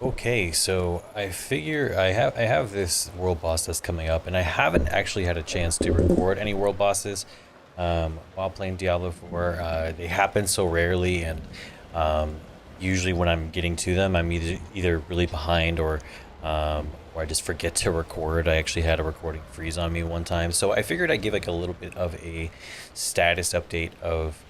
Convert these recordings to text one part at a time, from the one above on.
Okay, so I figure I have this world boss that's coming up, and I haven't actually had a chance to record any world bosses while playing Diablo 4. They happen so rarely, and usually when I'm getting to them, I'm either really behind or I just forget to record. I actually had a recording freeze on me one time, so I figured I'd give like a little bit of a status update of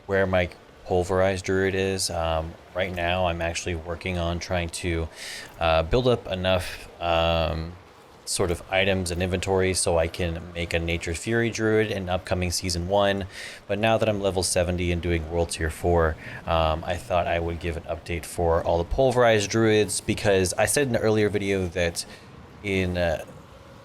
where my pulverized druid is. Right now, I'm actually working on trying to build up enough sort of items and inventory so I can make a Nature's Fury druid in upcoming season 1. But now that I'm level 70 and doing world tier 4, I thought I would give an update for all the pulverized druids, because I said in an earlier video that in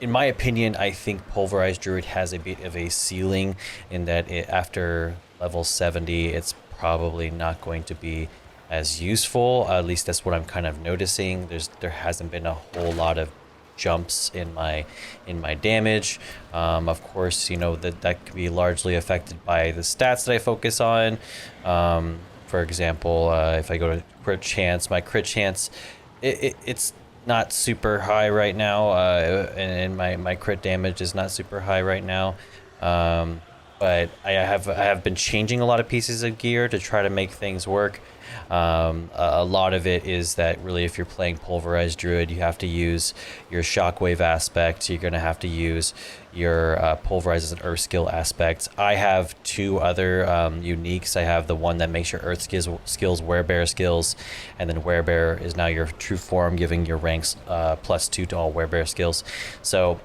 in my opinion, I think Pulverized Druid has a bit of a ceiling in that after level 70, it's probably not going to be as useful. At least that's what I'm kind of noticing. There hasn't been a whole lot of jumps in my damage. Of course, you know that could be largely affected by the stats that I focus on. For example, if I go to crit chance, my crit chance, it's not super high right now, and my crit damage is not super high right now. But I have been changing a lot of pieces of gear to try to make things work. A lot of it is that really, if you're playing Pulverized Druid, you have to use your Shockwave aspect. You're going to have to use your Pulverize as an Earth skill aspect. I have two other uniques. I have the one that makes your Earth skills Werebear skills, and then Werebear is now your true form, giving your ranks +2 to all Werebear skills. So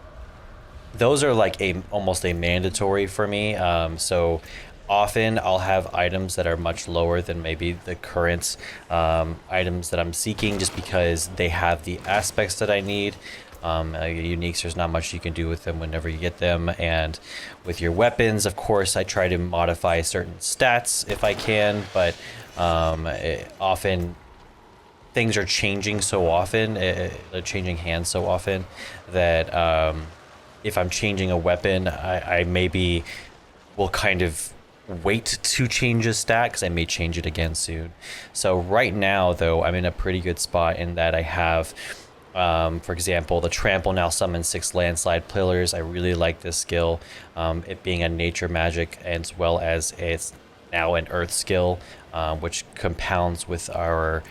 those are like almost a mandatory for me. So often I'll have items that are much lower than maybe the current items that I'm seeking, just because they have the aspects that I need. Uniques, there's not much you can do with them whenever you get them. And with your weapons, of course, I try to modify certain stats if I can, but often things are changing so often, they're changing hands so often that if I'm changing a weapon, I maybe will kind of wait to change a stat, because I may change it again soon. So right now, though, I'm in a pretty good spot in that I have, for example, the Trample now summons 6 landslide pillars. I really like this skill, it being a nature magic, as well as it's now an earth skill, which compounds with our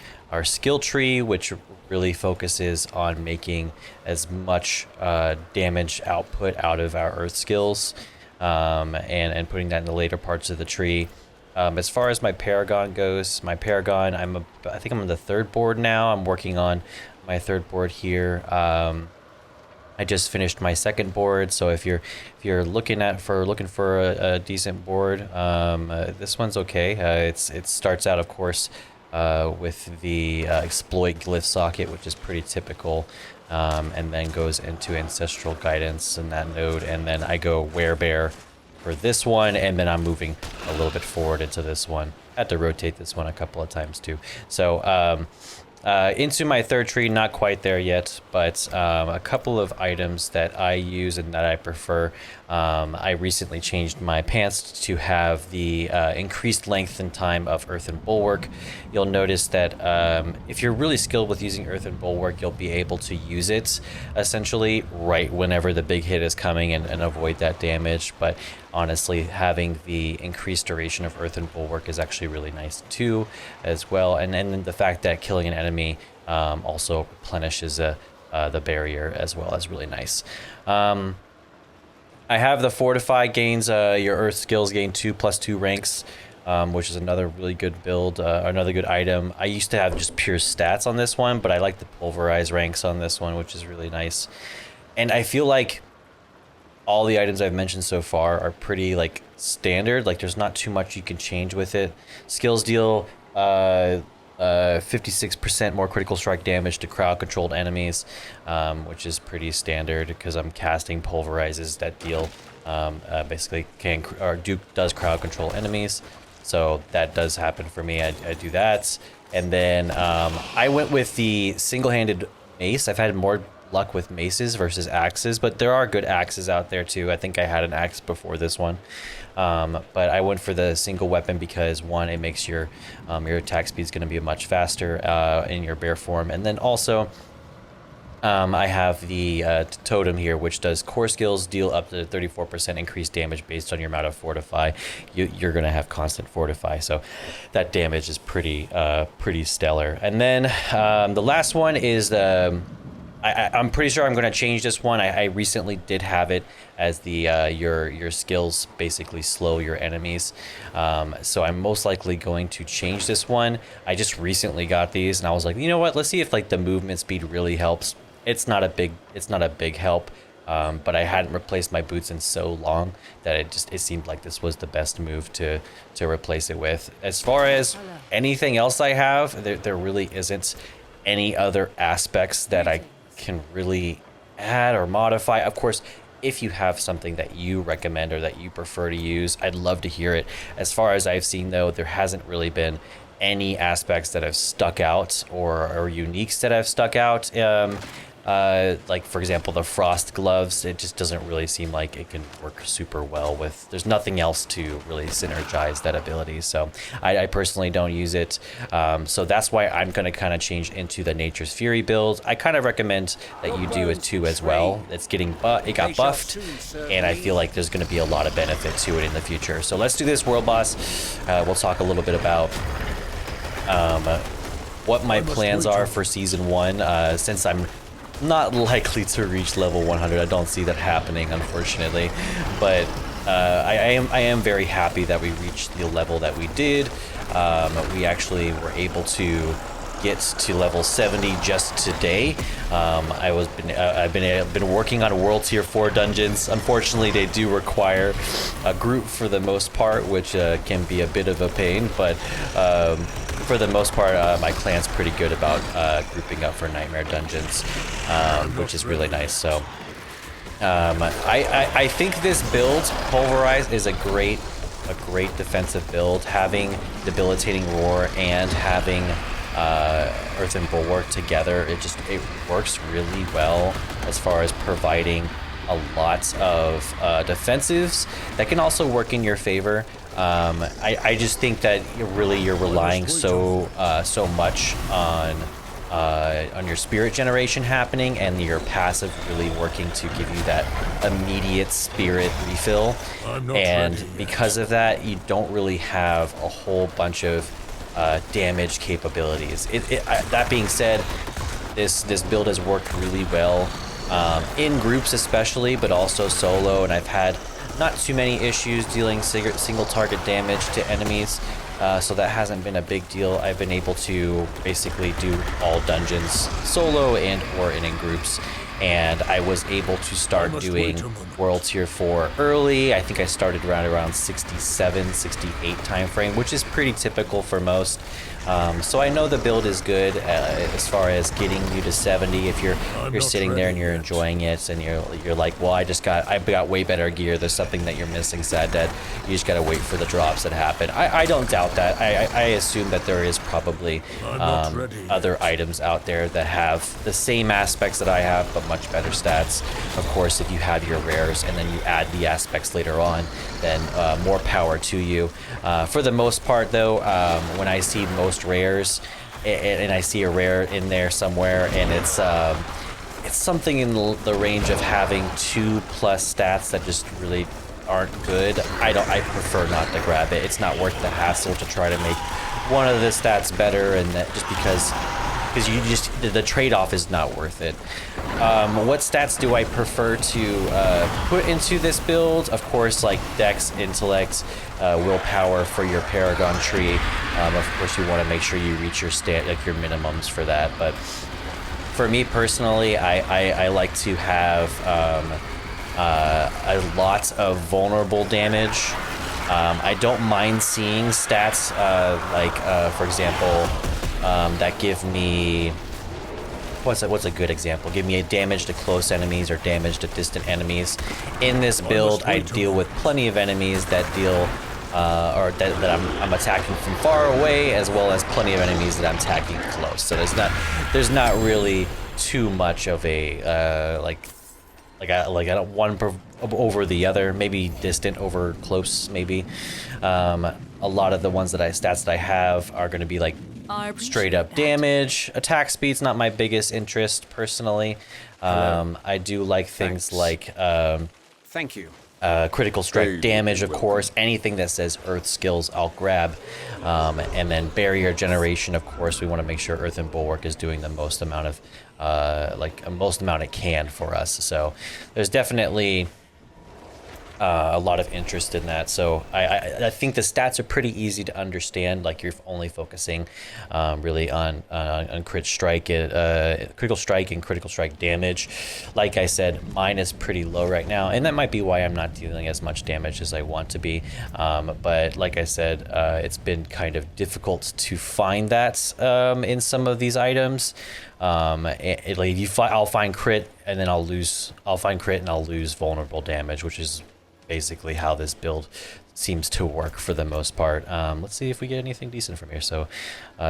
skill tree, which really focuses on making as much damage output out of our earth skills, and putting that in the later parts of the tree. As far as my Paragon goes, my Paragon, I think I'm on the 3rd board now. I'm working on my 3rd board here. I just finished my 2nd board, so if you're looking for a decent board, this one's okay. It starts out, of course, with the exploit glyph socket, which is pretty typical, and then goes into ancestral guidance in that node, and then I go Werebear for this one, and then I'm moving a little bit forward into this one. I had to rotate this one a couple of times too. So into my 3rd tree, not quite there yet, but a couple of items that I use and that I prefer. I recently changed my pants to have the increased length and time of Earthen Bulwark. You'll notice that if you're really skilled with using Earthen Bulwark, you'll be able to use it essentially right whenever the big hit is coming, and avoid that damage. But honestly, having the increased duration of Earthen Bulwark is actually really nice too, as well. And then the fact that killing an enemy also replenishes the barrier as well, is really nice. I have the Fortify gains your Earth skills gain 2+2 ranks, which is another really good build, another good item. I used to have just pure stats on this one, but I like the Pulverize ranks on this one, which is really nice. And I feel like all the items I've mentioned so far are pretty like standard. Like there's not too much you can change with it. Skills deal 56% more critical strike damage to crowd controlled enemies, which is pretty standard because I'm casting pulverizes that deal basically does crowd control enemies. So that does happen for me. I do that. And then I went with the single-handed mace. I've had more luck with maces versus axes, but there are good axes out there too. I think I had an axe before this one, but I went for the single weapon because one, it makes your attack speed is going to be much faster in your bear form, and then also I have the totem here, which does core skills deal up to 34% increased damage based on your amount of fortify. You're going to have constant fortify, so that damage is pretty stellar. And then the last one is I'm pretty sure I'm going to change this one. I recently did have it as the your skills basically slow your enemies, so I'm most likely going to change this one. I just recently got these, and I was like, you know what? Let's see if like the movement speed really helps. It's not a big help, but I hadn't replaced my boots in so long that it seemed like this was the best move to replace it with. As far as anything else I have, there really isn't any other aspects that I can really add or modify. Of course, if you have something that you recommend or that you prefer to use, I'd love to hear it. As far as I've seen though, there hasn't really been any aspects that have stuck out or uniques that have stuck out. Like for example, the frost gloves, it just doesn't really seem like it can work super well with, there's nothing else to really synergize that ability. So I personally don't use it. So that's why I'm going to kind of change into the Nature's Fury build. I kind of recommend that you do it too as well. It got buffed, and I feel like there's going to be a lot of benefit to it in the future. So let's do this world boss. We'll talk a little bit about what my plans are for season 1, since I'm not likely to reach level 100. I don't see that happening, unfortunately, but I am very happy that we reached the level that we did. We actually were able to get to level 70 just today. I've been working on World Tier 4 dungeons. Unfortunately, they do require a group for the most part, which can be a bit of a pain, but for the most part, my clan's pretty good about grouping up for nightmare dungeons, which is really nice. So I think this build, Pulverize, is a great defensive build. Having Debilitating Roar and having Earth and Bulwark together, it works really well as far as providing a lot of defensives that can also work in your favor. I just think that you're relying so much on your spirit generation happening, and your passive really working to give you that immediate spirit refill. And because of that, you don't really have a whole bunch of damage capabilities. That being said, this build has worked really well in groups especially, but also solo, and I've had not too many issues dealing single target damage to enemies, so that hasn't been a big deal. I've been able to basically do all dungeons solo and or in groups, and I was able to start doing World Tier 4 early. I think I started around 67, 68 time frame, which is pretty typical for most. So I know the build is good as far as getting you to 70. If you're sitting there and you're enjoying it, and you're like, well, I got way better gear. There's something that you're missing, Sad Dad. You just gotta wait for the drops that happen. I don't doubt that. I assume that there is probably other items out there that have the same aspects that I have, but much better stats. Of course, if you have your rares and then you add the aspects later on, then more power to you. For the most part, though, when I see most rares, and I see a rare in there somewhere, and it's something in the range of having 2+ stats that just really aren't good, I prefer not to grab it. It's not worth the hassle to try to make one of the stats better, and that just because the trade-off is not worth it. What stats do I prefer to put into this build? Of course, like Dex, Intellect, Willpower for your Paragon tree. Of course, you want to make sure you reach your your minimums for that. But for me personally, I like to have a lot of vulnerable damage. I don't mind seeing stats for example, that give me, what's a good example? Give me a damage to close enemies or damage to distant enemies. In this build, I deal with plenty of enemies that deal that I'm attacking from far away, as well as plenty of enemies that I'm attacking close. So there's not really too much of a one over the other, maybe distant over close, maybe. A lot of the ones stats that I have are going to be like straight up damage. Attack speed's not my biggest interest personally. I do like things like thank you. Critical strike damage, of course. Anything that says earth skills, I'll grab. And then barrier generation, of course. We want to make sure Earth and Bulwark is doing the most amount of, most amount it can for us. So there's definitely a lot of interest in that. So I think the stats are pretty easy to understand. Like you're only focusing really on crit strike, critical strike and critical strike damage. Like I said, mine is pretty low right now, and that might be why I'm not dealing as much damage as I want to be. But like I said, it's been kind of difficult to find that in some of these items. I'll find crit and then I'll lose. I'll find crit and I'll lose vulnerable damage, which is basically how this build seems to work for the most part. Let's see if we get anything decent from here. So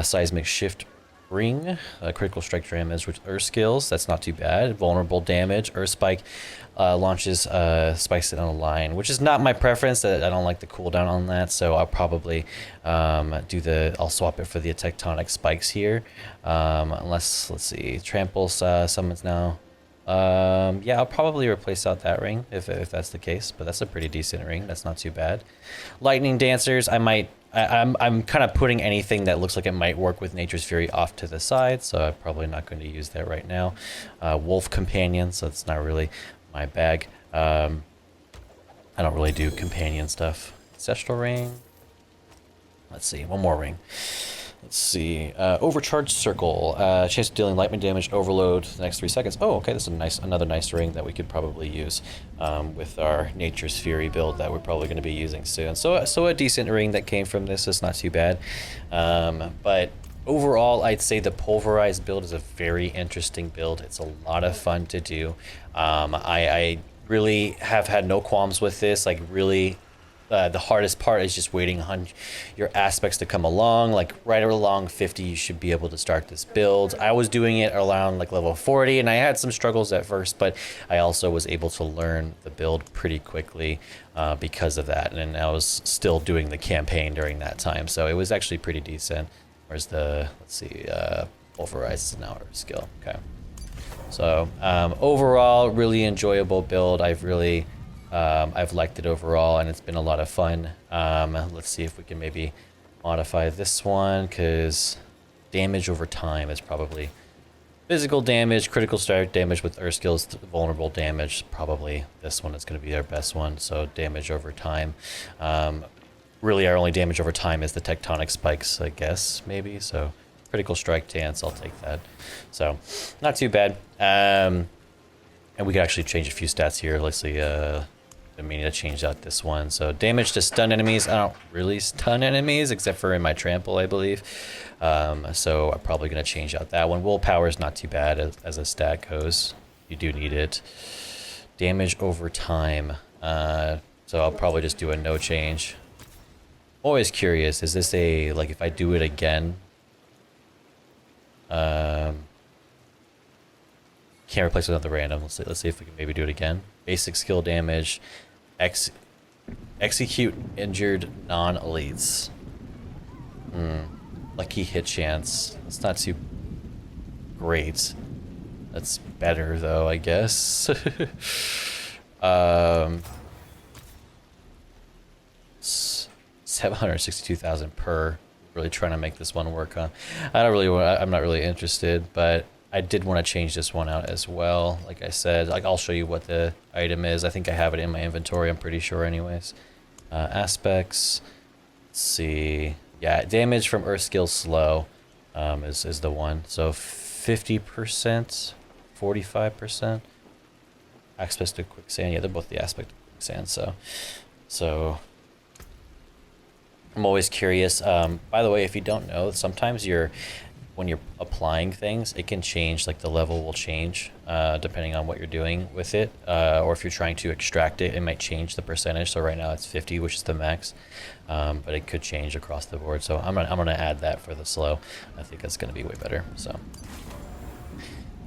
seismic shift ring, critical strike damage with earth skills, that's not too bad. Vulnerable damage, earth spike launches spikes it on a line, which is not my preference. I don't like the cooldown on that, so I'll probably I'll swap it for the tectonic spikes here, unless, let's see, trample summons now. Yeah, I'll probably replace out that ring if that's the case, but that's a pretty decent ring. That's not too bad. Lightning dancers, I'm kind of putting anything that looks like it might work with Nature's Fury off to the side, so I'm probably not going to use that right now. Wolf companion, so it's not really my bag. I don't really do companion stuff. Ancestral ring. Let's see, one more ring. Let's see, overcharged circle, chance of dealing lightning damage overload the next 3 seconds. Oh, okay, this is another nice ring that we could probably use with our Nature's Fury build that we're probably going to be using soon. So a decent ring that came from this is not too bad. But overall, I'd say the pulverized build is a very interesting build. It's a lot of fun to do. I really have had no qualms with this, like really. The hardest part is just waiting on your aspects to come along. Like right along 50, you should be able to start this build. I was doing it around like level 40, and I had some struggles at first, but I also was able to learn the build pretty quickly because of that. And I was still doing the campaign during that time, so it was actually pretty decent. Where's the, let's see, pulverize is now our skill. Okay. So overall, really enjoyable build. I've liked it overall, and it's been a lot of fun. Let's see if we can maybe modify this one, because damage over time is probably physical damage, critical strike damage with earth skills, vulnerable damage. Probably this one is going to be our best one. So damage over time. Really, our only damage over time is the tectonic spikes, I guess, maybe. So critical strike dance, I'll take that. So not too bad. And we can actually change a few stats here. Let's see. I mean to change out this one. So damage to stun enemies. I don't really stun enemies except for in my trample, I believe. So I'm probably going to change out that one. Willpower is not too bad as a stat goes. You do need it. Damage over time. So I'll probably just do a no change. Always curious. Is this a, like, if I do it again? Can't replace it with another random. Let's see if we can maybe do it again. Basic skill damage. Execute injured non-elites. Lucky hit chance. That's not too great. That's better though, I guess. 762,000 per. Really trying to make this one work, huh? I'm not really interested, but I did want to change this one out as well. Like I said, like I'll show you what the item is. I think I have it in my inventory, I'm pretty sure anyways. Aspects, let's see. Yeah, damage from earth skill slow is the one. So 50%, 45%. Aspects to quicksand, yeah, they're both the aspect of quicksand, so I'm always curious. By the way, if you don't know, sometimes when you're applying things, it can change, like the level will change depending on what you're doing with it. Or if you're trying to extract it, it might change the percentage. So right now it's 50, which is the max, but it could change across the board. So I'm gonna add that for the slow. I think that's gonna be way better. So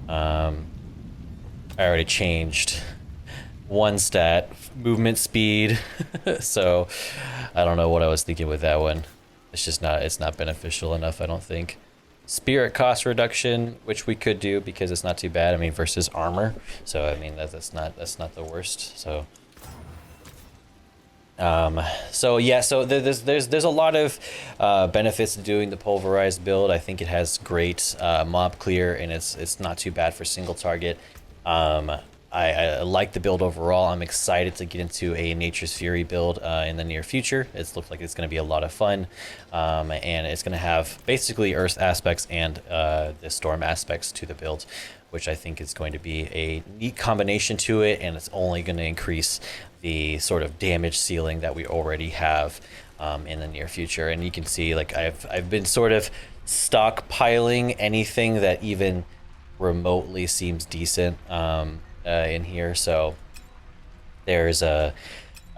I already changed one stat, movement speed, so I don't know what I was thinking with that one. It's just not, it's not beneficial enough, I don't think. Spirit cost reduction, which we could do because it's not too bad. I mean, versus armor, so I mean that's not the worst. So so yeah, so there's a lot of benefits to doing the pulverized build. I think it has great mob clear, and it's not too bad for single target. I like the build overall. I'm excited to get into a Nature's Fury build in the near future. It looks like it's going to be a lot of fun, and it's going to have basically Earth aspects and the Storm aspects to the build, which I think is going to be a neat combination to it, and it's only going to increase the sort of damage ceiling that we already have in the near future. And you can see, like, I've been sort of stockpiling anything that even remotely seems decent in here. So there's I've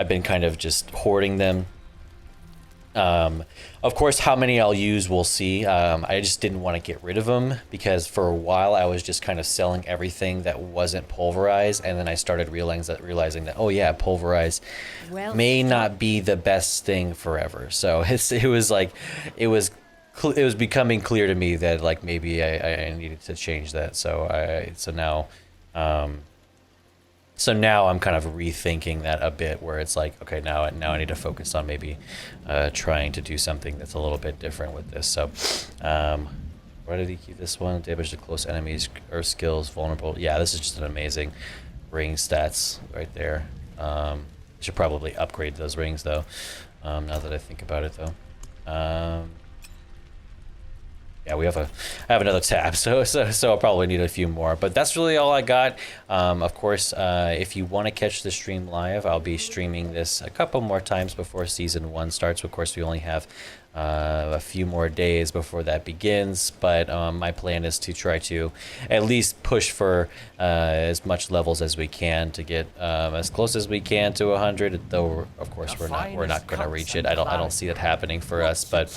been kind of just hoarding them. Of course, how many I'll use, we'll see. I just didn't want to get rid of them because for a while I was just kind of selling everything that wasn't pulverized, and then I started realizing that oh yeah, pulverize may not be the best thing forever. So it was becoming clear to me that like maybe I needed to change that. So now I'm kind of rethinking that a bit, where it's like, okay, now I need to focus on maybe trying to do something that's a little bit different with this. So where did he keep this one? Damage to close enemies, earth skills, vulnerable. Yeah, this is just an amazing ring stats right there. Should probably upgrade those rings though, now that I think about it though. Yeah, I have another tab, so I'll probably need a few more. But that's really all I got. Of course, if you want to catch the stream live, I'll be streaming this a couple more times before Season 1 starts. Of course, we only have a few more days before that begins, but my plan is to try to at least push for as much levels as we can to get as close as we can to 100. Though, of course, we're not going to reach it. I don't see it happening for us, but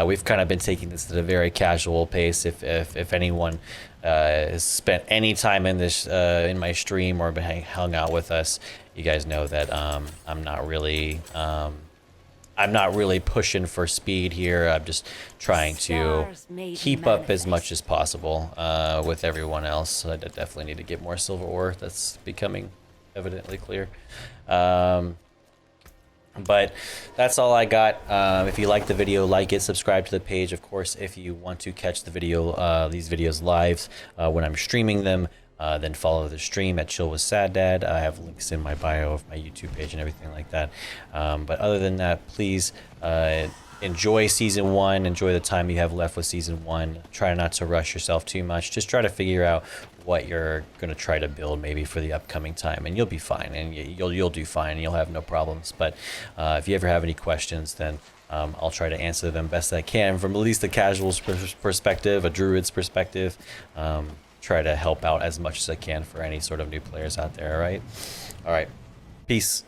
we've kind of been taking this at a very casual pace. If anyone has spent any time in this in my stream or hung out with us, you guys know that I'm not really pushing for speed here. I'm just trying to keep up as much as possible with everyone else. I definitely need to get more silver ore. That's becoming evidently clear. But that's all I got. If you like the video, like it, subscribe to the page. Of course, if you want to catch the video, these videos live when I'm streaming them, then follow the stream at Chill with Sad Dad. I have links in my bio of my YouTube page and everything like that. But other than that, please enjoy Season 1. Enjoy the time you have left with Season 1. Try not to rush yourself too much. Just try to figure out what you're going to try to build maybe for the upcoming time, and you'll be fine, and you'll do fine, and you'll have no problems. But if you ever have any questions, then I'll try to answer them best I can from at least a casual's perspective, a druid's perspective. Try to help out as much as I can for any sort of new players out there. All right, peace.